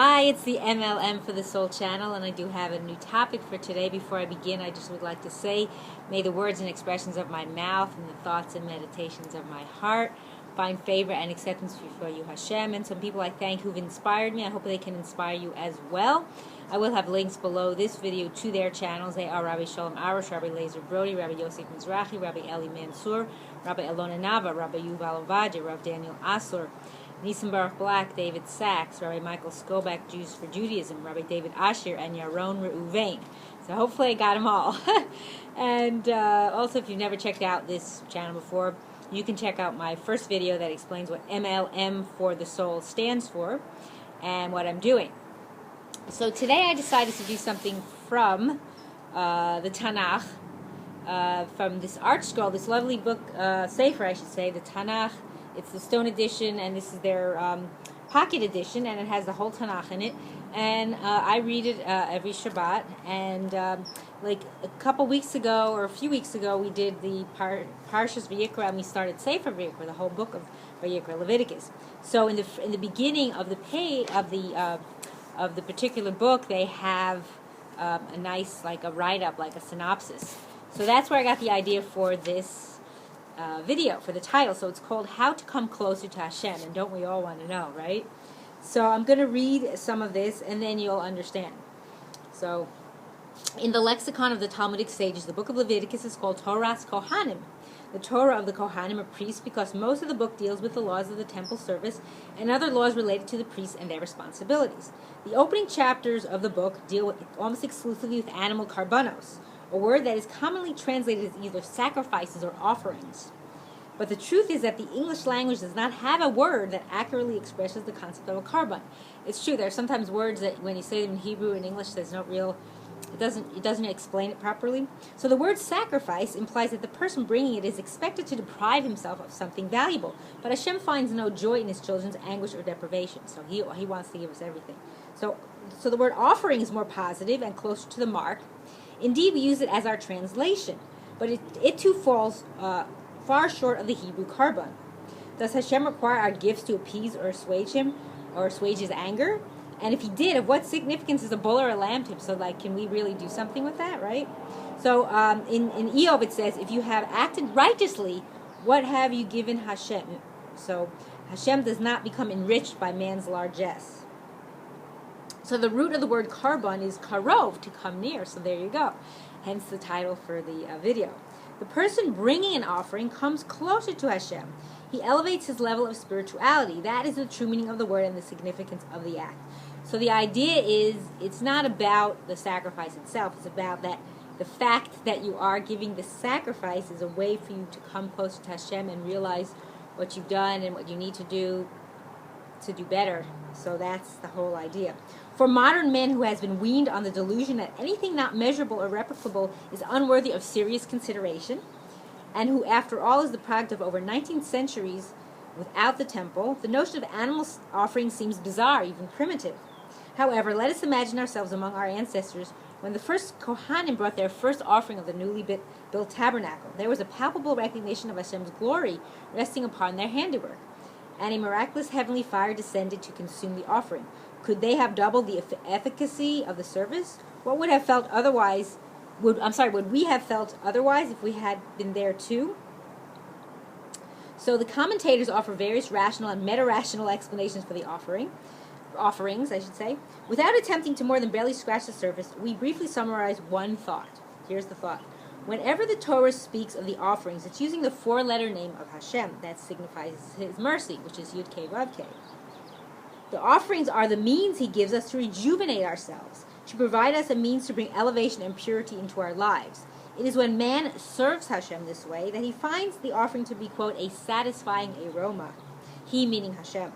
Hi, it's the M.L.M for the Soul channel, and I do have a new topic for today. Before I begin, I just would like to say, may the words and expressions of my mouth and the thoughts and meditations of my heart find favor and acceptance before you, Hashem. And some people I thank who've inspired me. I hope they can inspire you as well. I will have links below this video to their channels. They are Rabbi Shalom Arush, Rabbi Lazer Brody, Rabbi Yosef Mizrahi, Rabbi Eli Mansour, Rabbi Alona Nava, Rabbi Yuval Ovadia, Rav Daniel Asore, Nisan Baruch Black, David Sachs, Rabbi Michael Skobac, Jews for Judaism, Rabbi David Asher, and Yaron Reuven. So hopefully I got them all. And also, if you've never checked out this channel before, you can check out my first video that explains what M.L.M for the soul stands for and what I'm doing. So today I decided to do something from the Tanach, from this Artscroll, this lovely book, Sefer I should say, the Tanach. It's the Stone Edition, and this is their pocket edition, and it has the whole Tanakh in it. And I read it every Shabbat. And like a couple weeks ago, or a few weeks ago, we did the Parshas Vayikra, and we started Sefer Vayikra, the whole book of Vayikra, Leviticus. So in the beginning of the page of the particular book, they have a nice, like a write-up, like a synopsis. So that's where I got the idea for this video, for the title. So it's called How to Come Closer to Hashem, and don't we all want to know, right? So I'm going to read some of this, and then you'll understand. So, in the lexicon of the Talmudic sages, the book of Leviticus is called Torah's Kohanim, the Torah of the Kohanim or priests, because most of the book deals with the laws of the temple service and other laws related to the priests and their responsibilities. The opening chapters of the book deal almost exclusively with animal karbanos, a word that is commonly translated as either sacrifices or offerings. But the truth is that the English language does not have a word that accurately expresses the concept of a karban. It's true, there are sometimes words that when you say them in Hebrew and English, there's no real, it doesn't explain it properly. So the word sacrifice implies that the person bringing it is expected to deprive himself of something valuable. But Hashem finds no joy in his children's anguish or deprivation. So he wants to give us everything. So the word offering is more positive and closer to the mark. Indeed, we use it as our translation, but it too falls far short of the Hebrew karban. Does Hashem require our gifts to appease or assuage him, or assuage his anger? And if he did, of what significance is a bull or a lamb to him? So, like, can we really do something with that, right? So, in Eov it says, if you have acted righteously, what have you given Hashem? So, Hashem does not become enriched by man's largesse. So the root of the word karban is karov, to come near. So there you go. Hence the title for the video. The person bringing an offering comes closer to Hashem. He elevates his level of spirituality. That is the true meaning of the word and the significance of the act. So the idea is, it's not about the sacrifice itself. It's about that the fact that you are giving the sacrifice is a way for you to come closer to Hashem and realize what you've done and what you need to do better. So that's the whole idea. For modern men who has been weaned on the delusion that anything not measurable or replicable is unworthy of serious consideration, and who, after all, is the product of over 19 centuries without the temple, the notion of animal offering seems bizarre, even primitive. However, let us imagine ourselves among our ancestors when the first Kohanim brought their first offering of the newly built tabernacle. There was a palpable recognition of Hashem's glory resting upon their handiwork, and a miraculous heavenly fire descended to consume the offering. Could they have doubled the efficacy of the service? What would have felt otherwise? Would we have felt otherwise if we had been there too? So the commentators offer various rational and meta-rational explanations for the offerings, I should say. Without attempting to more than barely scratch the surface, we briefly summarize one thought. Here's the thought. Whenever the Torah speaks of the offerings, it's using the four-letter name of Hashem that signifies his mercy, which is Yud Kei Vav Kei. The offerings are the means he gives us to rejuvenate ourselves, to provide us a means to bring elevation and purity into our lives. It is when man serves Hashem this way that he finds the offering to be, quote, a satisfying aroma. He meaning Hashem.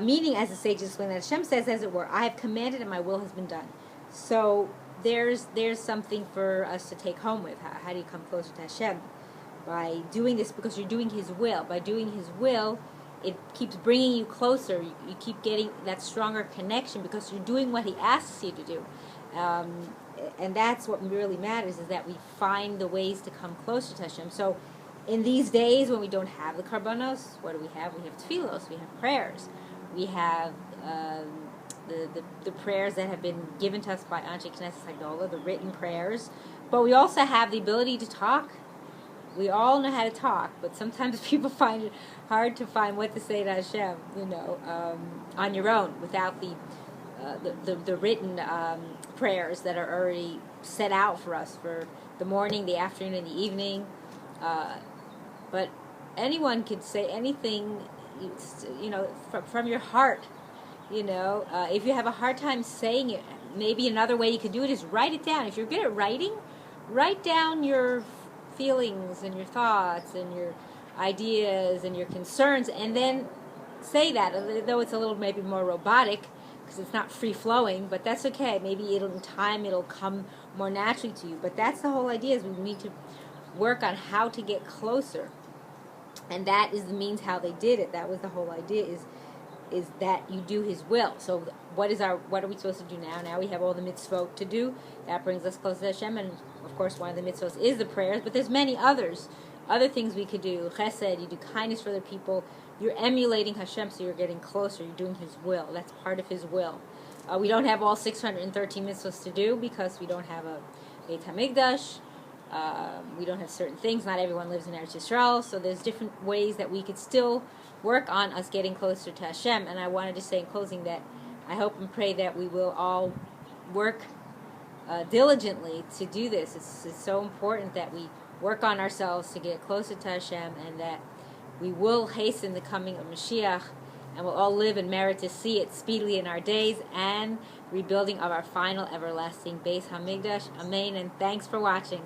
Meaning, as the sages explain, that Hashem says, as it were, I have commanded and my will has been done. So there's something for us to take home with. How do you come closer to Hashem? By doing this, because you're doing his will. By doing his will, it keeps bringing you closer. You keep getting that stronger connection because you're doing what he asks you to do. And that's what really matters, is that we find the ways to come closer to Hashem. So in these days when we don't have the karbanos, what do we have? We have tefillos, we have prayers, we have the the prayers that have been given to us by Anshe Knesset Hagolah, the written prayers. But we also have the ability to talk. We all know how to talk, but sometimes people find it hard to find what to say to Hashem, on your own, without the written prayers that are already set out for us for the morning, the afternoon, and the evening. But anyone could say anything, from your heart. If you have a hard time saying it, maybe another way you could do it is write it down. If you're good at writing, write down your feelings and your thoughts and your ideas and your concerns, and then say that, though it's a little maybe more robotic because it's not free-flowing, but that's okay. Maybe in time it'll come more naturally to you. But that's the whole idea, is we need to work on how to get closer. And that is the means how they did it. That was the whole idea, is that you do His will. So what are we supposed to do now? Now we have all the mitzvot to do. That brings us closer to Hashem. And of course, one of the mitzvot is the prayers. But there's many other things we could do. Chesed, you do kindness for other people. You're emulating Hashem, so you're getting closer. You're doing His will. That's part of His will. We don't have all 613 mitzvot to do because we don't have a Beit HaMikdash. We don't have certain things. Not everyone lives in Eretz Yisrael, so there's different ways that we could still work on us getting closer to Hashem. And I wanted to say in closing that I hope and pray that we will all work diligently to do this. It's so important that we work on ourselves to get closer to Hashem, and that we will hasten the coming of Mashiach, and we'll all live and merit to see it speedily in our days, and rebuilding of our final everlasting Beis HaMikdash. Amen, and thanks for watching.